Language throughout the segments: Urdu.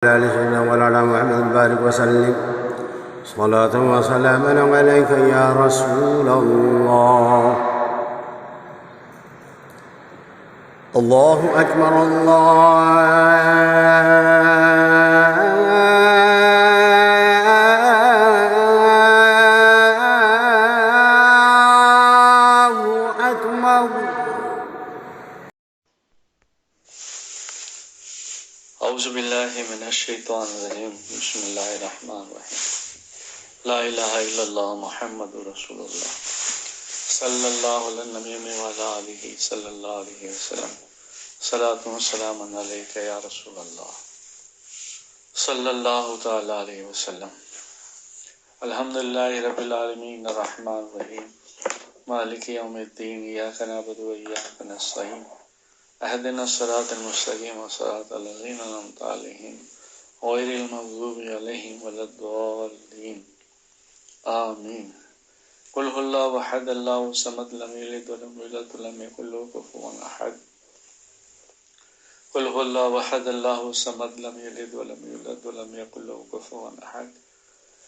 آل سيدنا مولانا محمد بارك وسلم صلاة وسلاما عليك يا رسول الله. الله أكبر الله أكبر. اعوذ باللہ من الشیطان الرجیم. بسم اللہ الرحمن الرحیم. لا الہ الا اللہ محمد رسول اللہ صلی اللہ علیہ نبی وعلی آلہ صلی اللہ علیہ وسلم. صلاۃ و سلام علیک یا رسول اللہ صلی اللہ تعالی علیہ وسلم. الحمدللہ رب العالمین الرحمن الرحیم مالک یوم الدین. ایاک نعبد و ایاک نستعین. اهدنا الصراط المستقيم صراط الذين أنعمت عليهم غير المغضوب عليهم ولا الضالين آمين. قل هو الله أحد الله الصمد لم يلد ولم يولد ولم يكن له كفوا أحد. قل هو الله أحد الله الصمد لم يلد ولم يولد ولم يكن له كفوا أحد.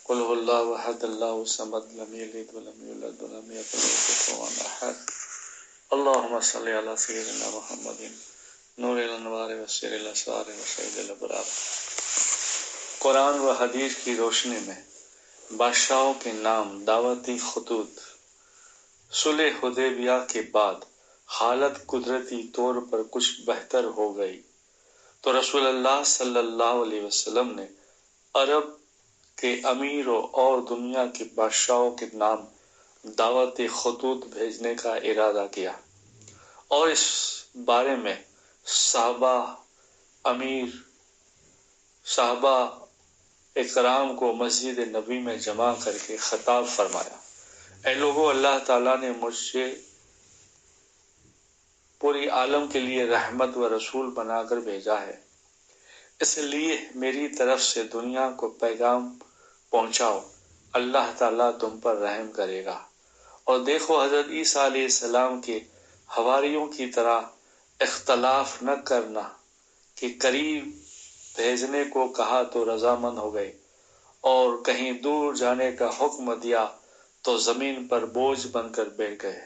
قل هو الله أحد الله الصمد لم يلد ولم يولد ولم يكن له كفوا أحد. اللهم صل على سيدنا محمد نور الانوار وسر الاسرار وسید الابرار. قرآن و حدیث کی روشنی میں بادشاہوں کے نام دعوتی خطوط. صلح حدیبیہ کے بعد حالت قدرتی طور پر کچھ بہتر ہو گئی تو رسول اللہ صلی اللہ علیہ وسلم نے عرب کے امیروں اور دنیا کے بادشاہوں کے نام دعوتی خطوط بھیجنے کا ارادہ کیا اور اس بارے میں صحابہ اکرام کو مسجد نبی میں جمع کر کے خطاب فرمایا. اے لوگو، اللہ تعالیٰ نے مجھ سے پوری عالم کے لیے رحمت و رسول بنا کر بھیجا ہے، اس لیے میری طرف سے دنیا کو پیغام پہنچاؤ. اللہ تعالیٰ تم پر رحم کرے گا. اور دیکھو، حضرت عیسیٰ علیہ السلام کے حواریوں کی طرح اختلاف نہ کرنا کہ قریب بھیجنے کو کہا تو رضامند ہو گئے اور کہیں دور جانے کا حکم دیا تو زمین پر بوجھ بن کر بیٹھ گئے.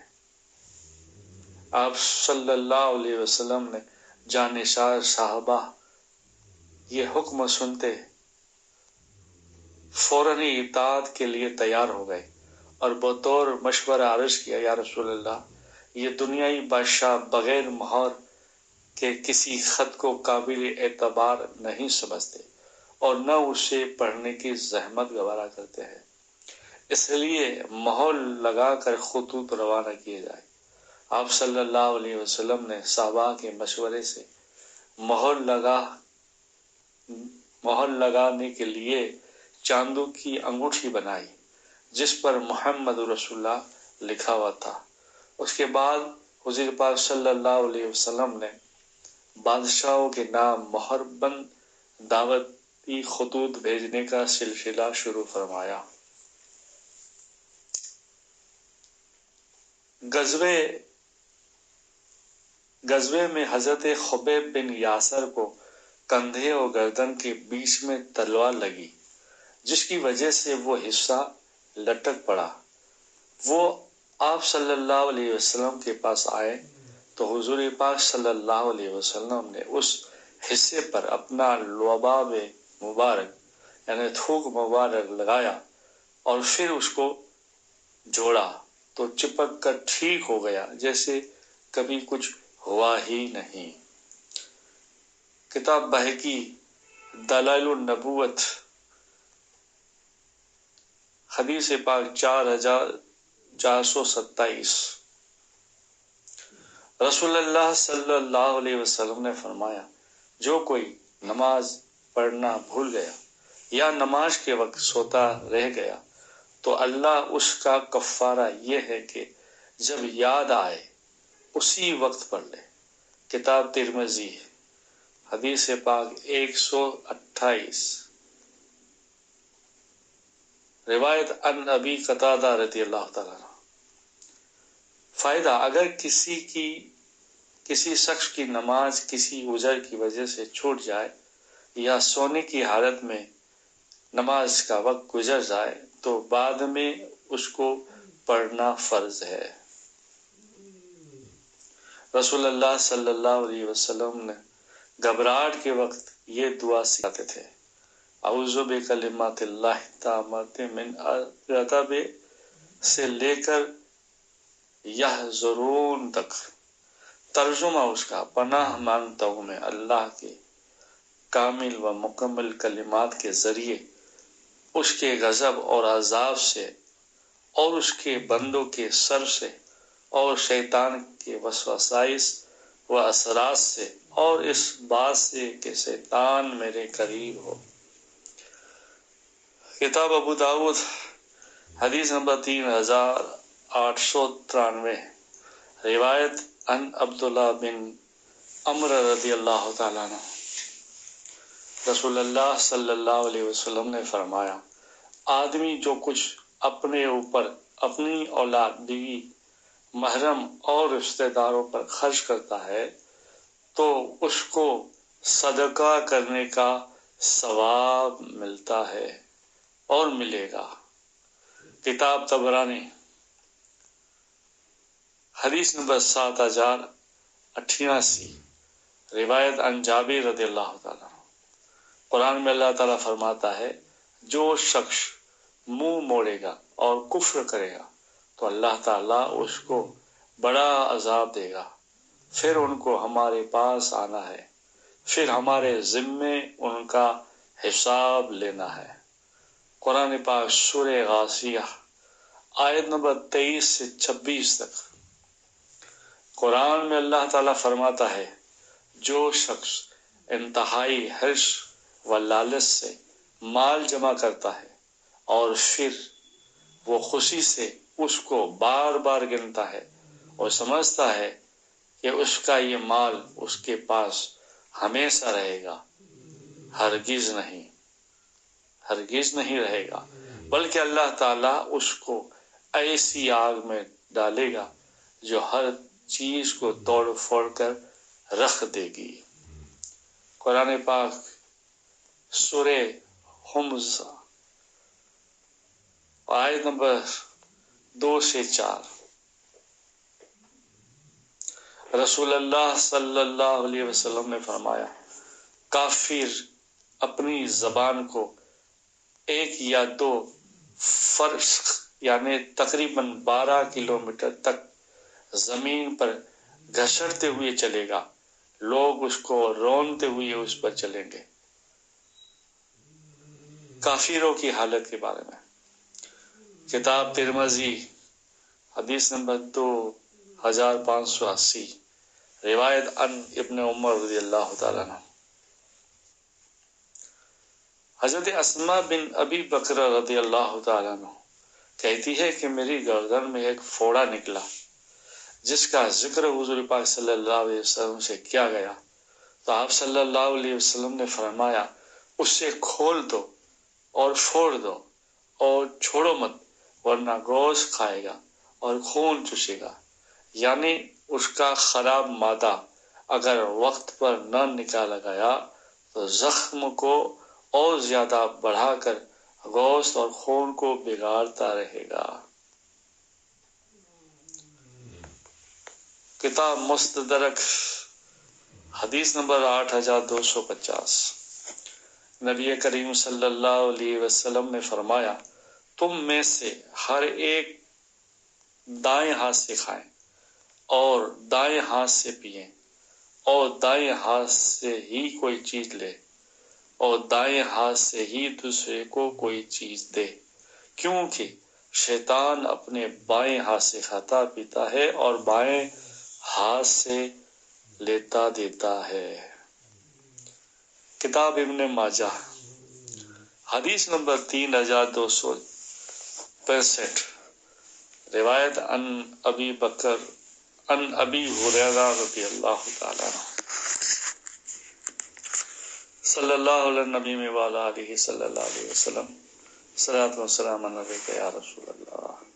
آپ صلی اللہ علیہ وسلم نے جانشار صحابہ یہ حکم سنتے فوراً ہی اطاعت کے لیے تیار ہو گئے اور بطور مشورہ عرض کیا، یا رسول اللہ، یہ دنیائی بادشاہ بغیر مہر کے کسی خط کو قابل اعتبار نہیں سمجھتے اور نہ اسے پڑھنے کی زحمت گوارا کرتے ہیں، اس لیے مہر لگا کر خطوط روانہ کیے جائے. آپ صلی اللہ علیہ وسلم نے صحابہ کے مشورے سے مہر لگانے کے لیے چاندو کی انگوٹھی بنائی جس پر محمد رسول اللہ لکھا ہوا تھا. اس کے بعد حضور پاک صلی اللہ علیہ وسلم نے بادشاہوں کے نام مہر بند دعوتی خطوط بھیجنے کا سلسلہ شروع فرمایا. غزوے میں حضرت خبیب بن یاسر کو کندھے اور گردن کے بیچ میں تلوار لگی، جس کی وجہ سے وہ حصہ لٹک پڑا. وہ آپ صلی اللہ علیہ وسلم کے پاس آئے تو حضور پاک صلی اللہ علیہ وسلم نے اس حصے پر اپنا لباب مبارک یعنی تھوک مبارک لگایا اور پھر اس کو جوڑا تو چپک کر ٹھیک ہو گیا جیسے کبھی کچھ ہوا ہی نہیں. کتاب بہقی دلائل النبوت حدیث پاک 4427. رسول اللہ صلی اللہ علیہ وسلم نے فرمایا، جو کوئی نماز پڑھنا بھول گیا یا نماز کے وقت سوتا رہ گیا تو اللہ اس کا کفارہ یہ ہے کہ جب یاد آئے اسی وقت پڑھ لے. کتاب ترمذی حدیث پاک 128. روایت ان ابی قتادہ رضی اللہ تعالیٰ عنہ. فائدہ: اگر کسی شخص کی نماز کسی عذر کی وجہ سے چھوٹ جائے یا سونے کی حالت میں نماز کا وقت گزر جائے تو بعد میں اس کو پڑھنا فرض ہے۔ رسول اللہ صلی اللہ علیہ وسلم نے گھبراہٹ کے وقت یہ دعا سکھاتے تھے، اعوذ بکلمات اللہ التامات من غضب سے لے کر یحضرون تک۔ ترجمہ اس کا، پناہ مانگتا ہوں میں اللہ کے کامل و مکمل کلمات کے ذریعے اس کے غضب اور عذاب سے اور اس کے بندوں کے شر سے اور شیطان کے وسوسائس و اثرات سے اور اس بات سے کہ شیطان میرے قریب ہو۔ کتاب ابو داؤد حدیث نمبر 3893، روایت عن عبداللہ بن عمر رضی اللہ تعالیٰ عنہ، رسول اللہ صلی اللہ علیہ وسلم نے فرمایا، آدمی جو کچھ اپنے اوپر، اپنی اولاد، بیوی، محرم اور رشتہ داروں پر خرچ کرتا ہے تو اس کو صدقہ کرنے کا ثواب ملتا ہے اور ملے گا۔ کتاب طبرانی حدیث نمبر 7088، روایت عن جابر رضی اللہ تعالیٰ۔ قرآن میں اللہ تعالیٰ فرماتا ہے، جو شخص منہ موڑے گا اور کفر کرے گا تو اللہ تعالیٰ اس کو بڑا عذاب دے گا، پھر ان کو ہمارے پاس آنا ہے، پھر ہمارے ذمے ان کا حساب لینا ہے۔ قرآن پاک سورہ غاشیہ آیت نمبر 23 سے 26 تک۔ قرآن میں اللہ تعالیٰ فرماتا ہے، جو شخص انتہائی حرص و لالچ سے مال جمع کرتا ہے اور پھر وہ خوشی سے اس کو بار بار گنتا ہے اور سمجھتا ہے کہ اس کا یہ مال اس کے پاس ہمیشہ رہے گا، ہرگز نہیں رہے گا، بلکہ اللہ تعالیٰ اس کو ایسی آگ میں ڈالے گا جو ہر چیز کو توڑ پھوڑ کر رکھ دے گی۔ قرآن پاک سورہ حمزہ آیت نمبر 2 سے 4۔ رسول اللہ صلی اللہ علیہ وسلم نے فرمایا، کافر اپنی زبان کو 1 یا 2 فرسخ یعنی تقریباً 12 کلومیٹر تک زمین پر گھسڑتے ہوئے چلے گا، لوگ اس کو رونتے ہوئے اس پر چلیں گے۔ کافروں کی حالت کے بارے میں کتاب ترمذی حدیث نمبر 2580، روایت عن ابن عمر رضی اللہ تعالیٰ عنہ۔ حضرت اسماء بن ابی بکر رضی اللہ تعالیٰ عنہ کہتی ہے کہ میری گردن میں ایک پھوڑا نکلا جس کا ذکر حضور پاک صلی اللہ علیہ وسلم سے کیا گیا تو آپ صلی اللہ علیہ وسلم نے فرمایا، اس سے کھول دو اور پھوڑ دو اور چھوڑو مت، ورنہ گوشت کھائے گا اور خون چوسے گا، یعنی اس کا خراب مادہ اگر وقت پر نہ نکالا گیا تو زخم کو اور زیادہ بڑھا کر گوشت اور خون کو بگاڑتا رہے گا۔ کتاب مستدرک حدیث نمبر 8250، نبی کریم صلی اللہ علیہ وسلم نے فرمایا، تم میں سے ہر ایک دائیں ہاتھ سے کھائیں اور دائیں ہاتھ سے پئیں اور دائیں ہاتھ سے ہی کوئی چیز لے اور دائیں ہاتھ سے ہی دوسرے کو کوئی چیز دے، کیونکہ شیطان اپنے بائیں ہاتھ سے کھاتا پیتا ہے اور بائیں ہاتھ سے لیتا دیتا ہے۔ کتاب ابن ماجہ حدیث نمبر 3265، روایت عن ابی بکر عن ابی ہریرہ رضی اللہ تعالیٰ عنہ، صلی اللہ علیہ نبی وعلی آلہ صلی اللہ علیہ وسلم، صلاۃ و سلام علیک یا رسول اللہ۔